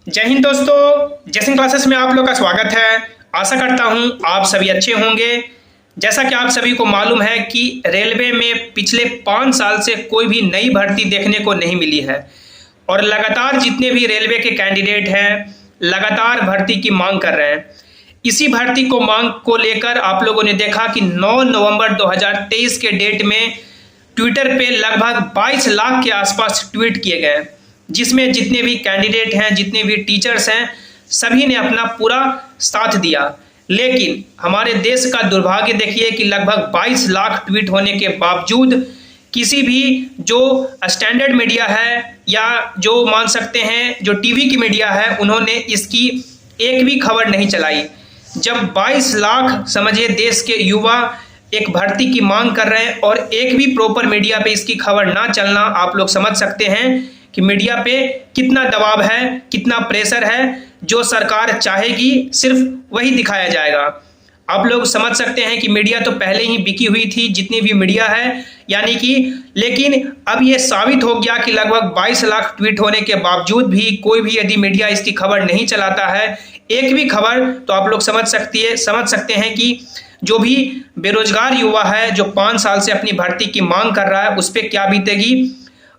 जय हिंद दोस्तों, जैसिंग क्लासेस में आप लोग का स्वागत है। आशा करता हूं आप सभी अच्छे होंगे। जैसा कि आप सभी को मालूम है कि रेलवे में पिछले 5 साल से कोई भी नई भर्ती देखने को नहीं मिली है और लगातार जितने भी रेलवे के कैंडिडेट हैं लगातार भर्ती की मांग कर रहे हैं। इसी भर्ती को मांग को लेकर आप लोगों ने देखा कि 9 नवंबर 2023 के डेट में ट्विटर पे लगभग 22 लाख के आसपास ट्वीट किए गए, जिसमें जितने भी कैंडिडेट हैं, जितने भी टीचर्स हैं, सभी ने अपना पूरा साथ दिया। लेकिन हमारे देश का दुर्भाग्य देखिए कि लगभग 22 लाख ट्वीट होने के बावजूद किसी भी जो स्टैंडर्ड मीडिया है या जो मान सकते हैं जो टीवी की मीडिया है, उन्होंने इसकी एक भी खबर नहीं चलाई। जब 22 लाख समझिए देश के युवा एक भर्ती की मांग कर रहे हैं और एक भी प्रॉपर मीडिया पे इसकी खबर ना चलना, आप लोग समझ सकते हैं कि मीडिया पे कितना दबाव है, कितना प्रेशर है। जो सरकार चाहेगी सिर्फ वही दिखाया जाएगा। आप लोग समझ सकते हैं कि मीडिया तो पहले ही बिकी हुई थी, जितनी भी मीडिया है, यानी कि लेकिन अब ये साबित हो गया कि लगभग 22 लाख ट्वीट होने के बावजूद भी कोई भी यदि मीडिया इसकी खबर नहीं चलाता है, एक भी खबर, तो आप लोग समझ सकते हैं कि जो भी बेरोजगार युवा है जो 5 साल से अपनी भर्ती की मांग कर रहा है उस पर क्या बीतेगी।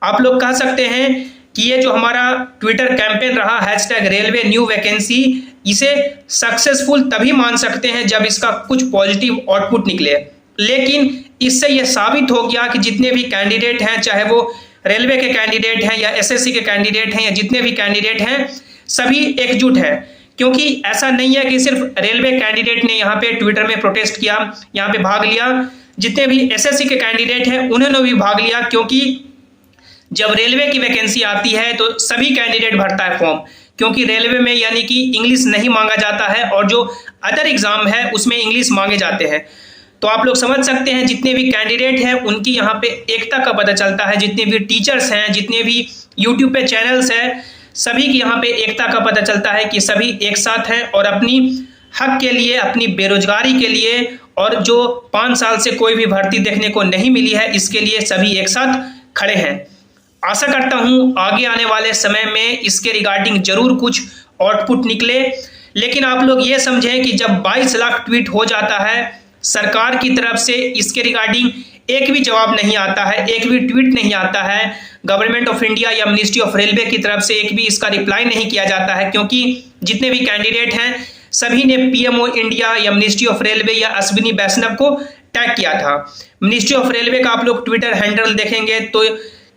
आप लोग कह सकते हैं कि ये जो हमारा ट्विटर कैंपेन रहा #रेलवे न्यू वैकेंसी, इसे सक्सेसफुल तभी मान सकते हैं जब इसका कुछ पॉजिटिव आउटपुट निकले। लेकिन इससे यह साबित हो गया कि जितने भी कैंडिडेट हैं, चाहे वो रेलवे के कैंडिडेट हैं या एसएससी के कैंडिडेट हैं या जितने भी कैंडिडेट हैं, सभी एकजुट हैं। क्योंकि ऐसा नहीं है कि सिर्फ रेलवे कैंडिडेट ने यहाँ पे ट्विटर में प्रोटेस्ट किया, यहाँ पे भाग लिया। जितने भी एसएससी के कैंडिडेट हैं उन्होंने भी भाग लिया, क्योंकि जब रेलवे की वैकेंसी आती है तो सभी कैंडिडेट भरता है फॉर्म, क्योंकि रेलवे में यानी कि इंग्लिश नहीं मांगा जाता है और जो अदर एग्जाम है उसमें इंग्लिश मांगे जाते हैं। तो आप लोग समझ सकते हैं जितने भी कैंडिडेट हैं उनकी यहाँ पे एकता का पता चलता है। जितने भी टीचर्स हैं, जितने भी यूट्यूब पे चैनल्स हैं, सभी की यहाँ पे एकता का पता चलता है कि सभी एक साथ हैं और अपनी हक के लिए, अपनी बेरोजगारी के लिए और जो 5 साल से कोई भी भर्ती देखने को नहीं मिली है, इसके लिए सभी एक साथ खड़े हैं। आशा करता हूं आगे आने वाले समय में इसके रिगार्डिंग जरूर कुछ आउटपुट निकले। लेकिन आप लोग ये समझें कि जब 22 लाख ट्वीट हो जाता है, सरकार की तरफ से इसके रिगार्डिंग एक भी जवाब नहीं आता है, एक भी ट्वीट नहीं आता है, गवर्नमेंट ऑफ इंडिया या मिनिस्ट्री ऑफ रेलवे की तरफ से एक भी इसका रिप्लाई नहीं किया जाता है। क्योंकि जितने भी कैंडिडेट हैं सभी ने पीएमओ इंडिया या मिनिस्ट्री ऑफ रेलवे या अश्विनी वैष्णव को टैग किया था। मिनिस्ट्री ऑफ रेलवे का आप लोग ट्विटर हैंडल देखेंगे तो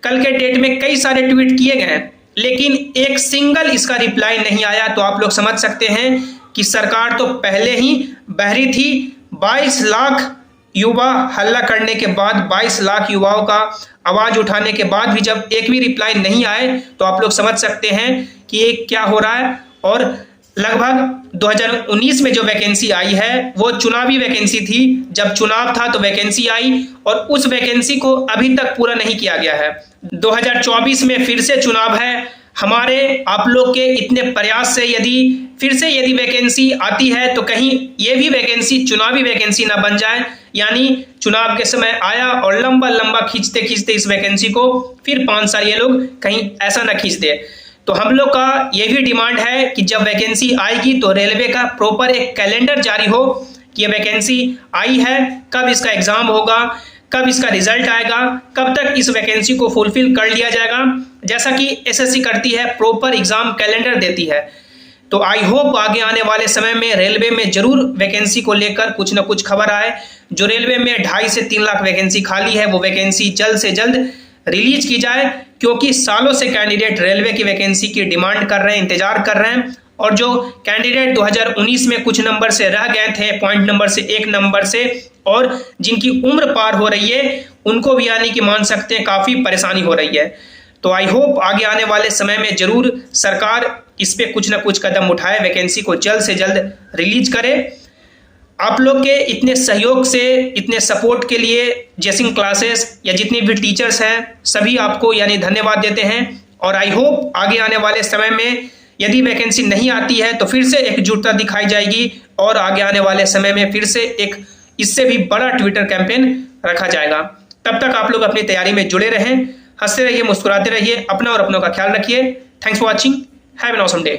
कल के डेट में कई सारे ट्वीट किए गए, लेकिन एक सिंगल इसका रिप्लाई नहीं आया। तो आप लोग समझ सकते हैं कि सरकार तो पहले ही बहरी थी। 22 लाख युवा हल्ला करने के बाद, 22 लाख युवाओं का आवाज उठाने के बाद भी जब एक भी रिप्लाई नहीं आए, तो आप लोग समझ सकते हैं कि ये क्या हो रहा है। और लगभग 2019 में जो वैकेंसी आई है वो चुनावी वैकेंसी थी। जब चुनाव था तो वैकेंसी आई और उस वैकेंसी को अभी तक पूरा नहीं किया गया है। 2024 में फिर से चुनाव है। हमारे आप लोग के इतने प्रयास से यदि वैकेंसी आती है तो कहीं ये भी वैकेंसी चुनावी वैकेंसी ना बन जाए, यानी चुनाव के समय आया और लंबा लंबा खींचते खींचते इस वैकेंसी को फिर 5 साल ये लोग कहीं ऐसा ना खींच दे। तो हम लोग का ये भी डिमांड है कि जब वैकेंसी आएगी तो रेलवे का प्रॉपर एक कैलेंडर जारी हो कि ये वैकेंसी आई है, कब इसका एग्जाम होगा, कब इसका रिजल्ट आएगा, कब तक इस वैकेंसी को फुलफिल कर लिया जाएगा, जैसा कि एसएससी करती है, प्रॉपर एग्जाम कैलेंडर देती है। तो आई होप आगे आने वाले समय में रेलवे में जरूर वैकेंसी को लेकर कुछ ना कुछ खबर आए। जो रेलवे में 2.5 से 3 लाख वैकेंसी खाली है वो वैकेंसी जल्द से जल्द रिलीज की जाए, क्योंकि सालों से कैंडिडेट रेलवे की वैकेंसी की डिमांड कर रहे हैं, इंतजार कर रहे हैं। और जो कैंडिडेट 2019 में कुछ नंबर से रह गए थे, पॉइंट नंबर से, 1 नंबर से, और जिनकी उम्र पार हो रही है, उनको भी यानी कि मान सकते हैं काफ़ी परेशानी हो रही है। तो आई होप आगे आने वाले समय में जरूर सरकार इस पे कुछ ना कुछ कदम उठाए, वैकेंसी को जल्द से जल्द रिलीज करे। आप लोग के इतने सहयोग से, इतने सपोर्ट के लिए जैसिंग क्लासेस या जितने भी टीचर्स हैं सभी आपको यानी धन्यवाद देते हैं। और आई होप आगे आने वाले समय में यदि वैकेंसी नहीं आती है तो फिर से एकजुटता दिखाई जाएगी और आगे आने वाले समय में फिर से एक इससे भी बड़ा ट्विटर कैंपेन रखा जाएगा। तब तक आप लोग अपनी तैयारी में जुड़े रहें, हंसते रहिए, मुस्कुराते रहिए, अपना और अपनों का ख्याल रखिए। Thanks for watching, have an awesome day.